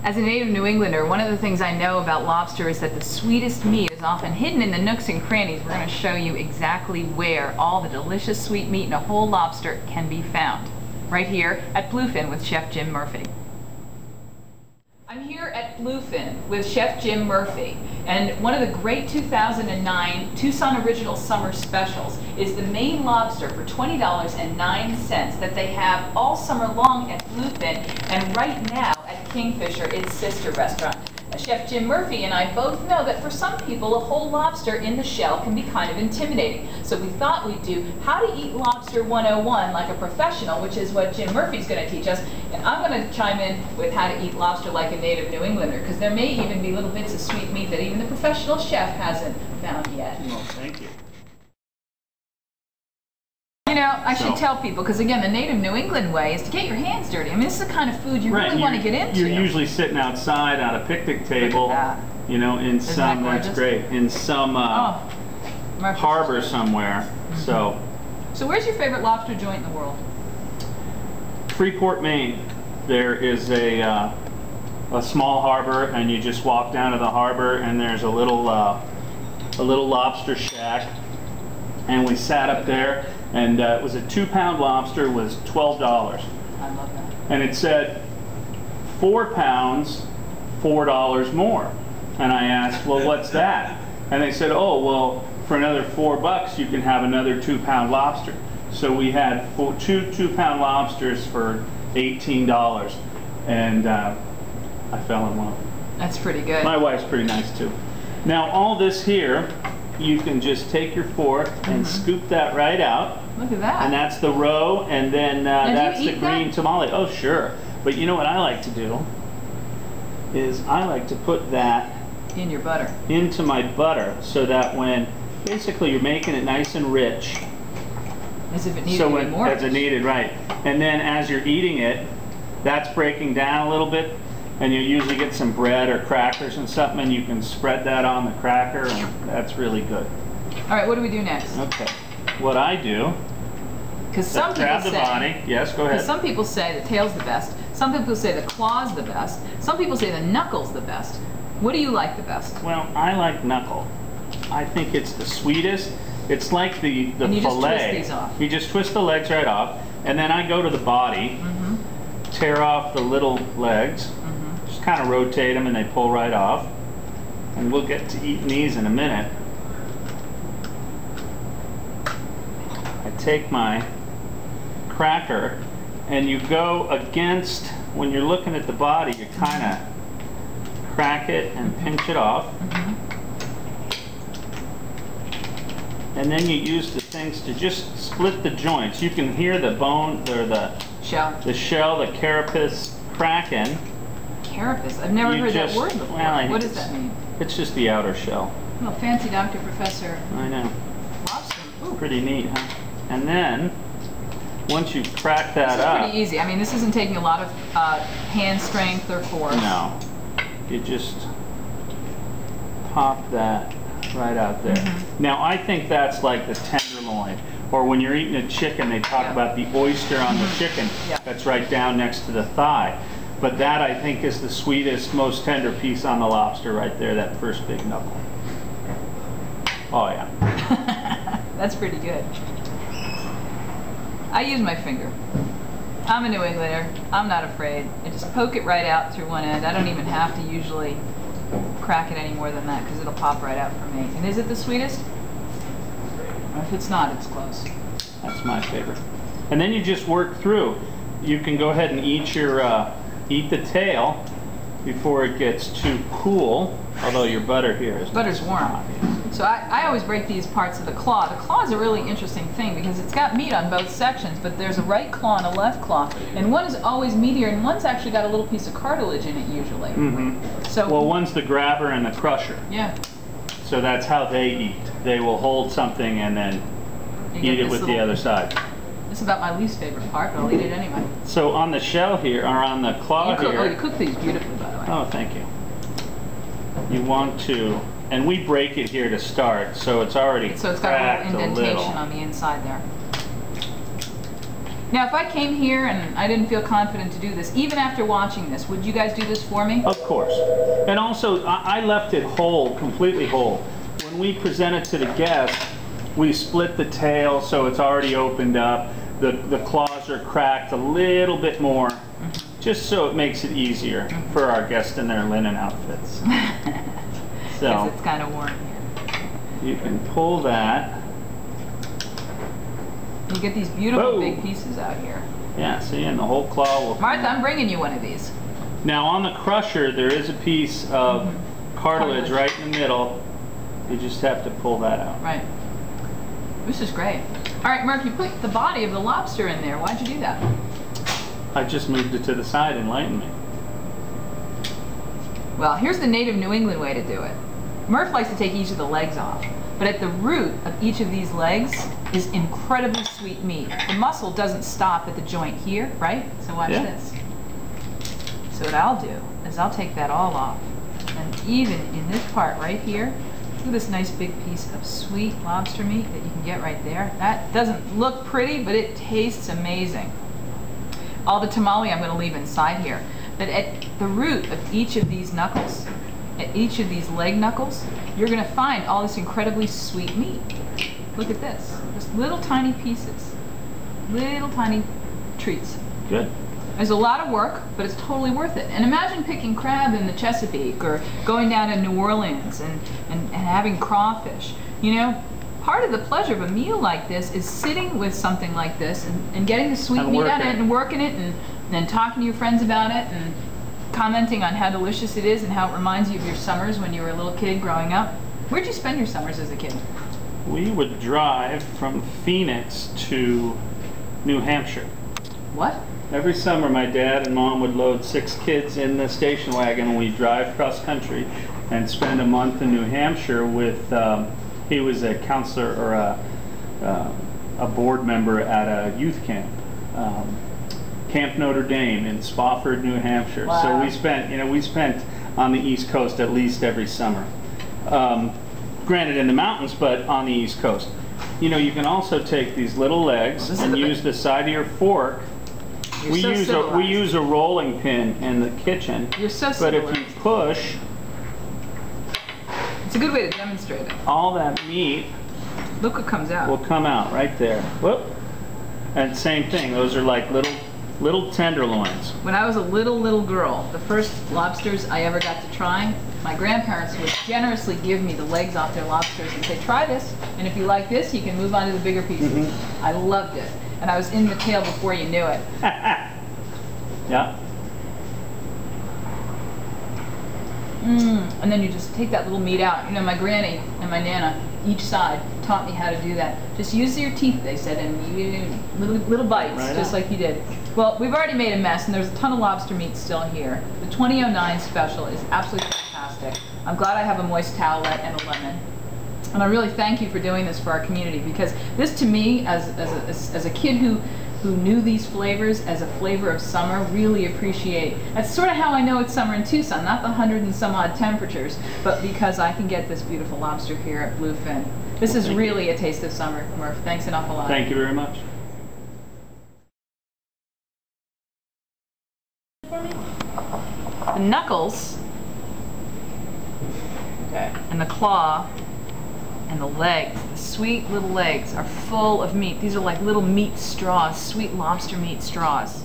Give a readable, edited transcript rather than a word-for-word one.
As a native New Englander, one of the things I know about lobster is that the sweetest meat is often hidden in the nooks and crannies. We're going to show you exactly where all the delicious sweet meat in a whole lobster can be found. Right here at Bluefin with Chef Jim Murphy. I'm here at Bluefin with Chef Jim Murphy, and one of the great 2009 Tucson Original Summer Specials is the Maine lobster for $20.09 that they have all summer long at Bluefin and right now at Kingfisher, its sister restaurant. Chef Jim Murphy and I both know that for some people a whole lobster in the shell can be kind of intimidating. So we thought we'd do How to Eat Lobster 101 like a professional, which is what Jim Murphy's going to teach us. And I'm going to chime in with how to eat lobster like a native New Englander, because there may even be little bits of sweet meat that even the professional chef hasn't found yet. Well, thank you. You know, I should tell people, because again, the native New England way is to get your hands dirty. I mean, this is the kind of food you really want to get into. You're usually sitting outside on a picnic table, you know, in some, that's great, in some harbor somewhere. So where's your favorite lobster joint in the world? Freeport, Maine. There is a small harbor, and you just walk down to the harbor, and there's a little lobster shack, and we sat up there. And it was a 2-pound lobster, was $12. I love that. And it said 4 pounds, $4 more. And I asked, well, what's that? And they said, oh, well, for another $4 you can have another 2-pound lobster. So we had two 2-pound lobsters for $18, and I fell in love. That's pretty good. My wife's pretty nice too. Now all this here, you can just take your fork and scoop that right out. Look at that. And that's the roe, and then that's the green tamale. Oh, sure. But you know what I like to do is I like to put that in your butter. Into my butter, so that when basically you're making it nice and rich. As if it needed to be more. As it needed, right. And then as you're eating it, that's breaking down a little bit. And you usually get some bread or crackers and something, and you can spread that on the cracker, and that's really good. All right, what do we do next? Okay. What I do, because some people grab the say, body. Yes, go ahead. Some people say the tail's the best. Some people say the claw's the best. Some people say the knuckle's the best. What do you like the best? Well, I like knuckle. I think it's the sweetest. It's like the and you fillet. Just twist these off. You just twist the legs right off, and then I go to the body, tear off the little legs, just kind of rotate them, and they pull right off. And we'll get to eating these in a minute. I take my cracker, and you go against, when you're looking at the body, you kind of crack it and pinch it off. And then you use the things to just split the joints. You can hear the bone, or the shell, the carapace cracking. Carapace? I've never heard that word before. Well, what does that mean? It's just the outer shell. Oh, fancy Dr. Professor. I know. Lobster. Pretty neat, huh? And then, once you crack that up... This is pretty easy. I mean, this isn't taking a lot of hand strength or force. No. You just pop that right out there. Now, I think that's like the tenderloin. Or when you're eating a chicken, they talk about the oyster on the chicken. That's right down next to the thigh. But that, I think, is the sweetest, most tender piece on the lobster right there, that first big knuckle. Oh, yeah. That's pretty good. I use my finger. I'm a New Englander. I'm not afraid. I just poke it right out through one end. I don't even have to usually crack it any more than that, because it'll pop right out for me. And is it the sweetest? Or if it's not, it's close. That's my favorite. And then you just work through. You can go ahead and eat your eat the tail before it gets too cool, although your butter here is butter's warm. So I always break these parts of the claw. The claw is a really interesting thing because it's got meat on both sections, but there's a right claw and a left claw, and one is always meatier, and one's actually got a little piece of cartilage in it usually. So well, one's the grabber and the crusher. Yeah. So that's how they eat. They will hold something and then eat it with the other side. It's about my least favorite part, but I'll eat it anyway. So on the shell here, or on the claw here... Oh, you cook these beautifully, by the way. Oh, thank you. You want to... And we break it here to start, so it's already So it's got a little indentation on the inside there. Now, if I came here and I didn't feel confident to do this, even after watching this, would you guys do this for me? Of course. And also, I left it whole, completely whole. When we present it to the guest, we split the tail so it's already opened up. The claws are cracked a little bit more, just so it makes it easier for our guests in their linen outfits. So because it's kind of warm here. You can pull that. You get these beautiful big pieces out here. Yeah, see, and the whole claw will... Martha, I'm bringing you one of these. Now on the crusher, there is a piece of cartilage right in the middle. You just have to pull that out. Right. This is great. All right, Murph, you put the body of the lobster in there. Why'd you do that? I just moved it to the side, enlighten me. Well, here's the native New England way to do it. Murph likes to take each of the legs off, but at the root of each of these legs is incredibly sweet meat. The muscle doesn't stop at the joint here, right? So watch this. So what I'll do is I'll take that all off, and even in this part right here, look at this nice big piece of sweet lobster meat that you can get right there. That doesn't look pretty, but it tastes amazing. All the tamale I'm going to leave inside here. But at the root of each of these knuckles, at each of these leg knuckles, you're going to find all this incredibly sweet meat. Look at this. Just little tiny pieces. Little tiny treats. Good. There's a lot of work, but it's totally worth it. And imagine picking crab in the Chesapeake or going down to New Orleans and having crawfish. You know, part of the pleasure of a meal like this is sitting with something like this and getting the sweet meat out of it and working it and talking to your friends about it and commenting on how delicious it is and how it reminds you of your summers when you were a little kid growing up. Where'd you spend your summers as a kid? We would drive from Phoenix to New Hampshire. What? Every summer, my dad and mom would load 6 kids in the station wagon and we'd drive cross country and spend a month in New Hampshire with, he was a counselor or a board member at a youth camp, Camp Notre Dame in Spofford, New Hampshire. Wow. So we spent on the East Coast at least every summer. Granted in the mountains, but on the East Coast. You know, you can also take these little legs and use the side of your fork. We use a rolling pin in the kitchen. You're so But if you push, it's a good way to demonstrate it. all that meat Look what comes out. will come out right there. Whoop. And same thing, those are like little tenderloins. When I was a little girl, the first lobsters I ever got to try, my grandparents would generously give me the legs off their lobsters and say, try this, and if you like this, you can move on to the bigger pieces. I loved it. And I was in the tail before you knew it. Yeah. And then you just take that little meat out. You know, my granny and my nana, each side, taught me how to do that. Just use your teeth, they said, and you little bites, just like you did. Well, we've already made a mess, and there's a ton of lobster meat still here. The 2009 special is absolutely fantastic. I'm glad I have a moist towelette and a lemon. And I really thank you for doing this for our community, because this to me, as a kid who knew these flavors as a flavor of summer, really appreciate. That's sort of how I know it's summer in Tucson, not the 100 and some odd temperatures, but because I can get this beautiful lobster here at Bluefin. This is really a taste of summer, Murph. Thanks an awful lot. Thank you very much. The knuckles, and the claw, and the legs, the sweet little legs, are full of meat. These are like little meat straws, sweet lobster meat straws.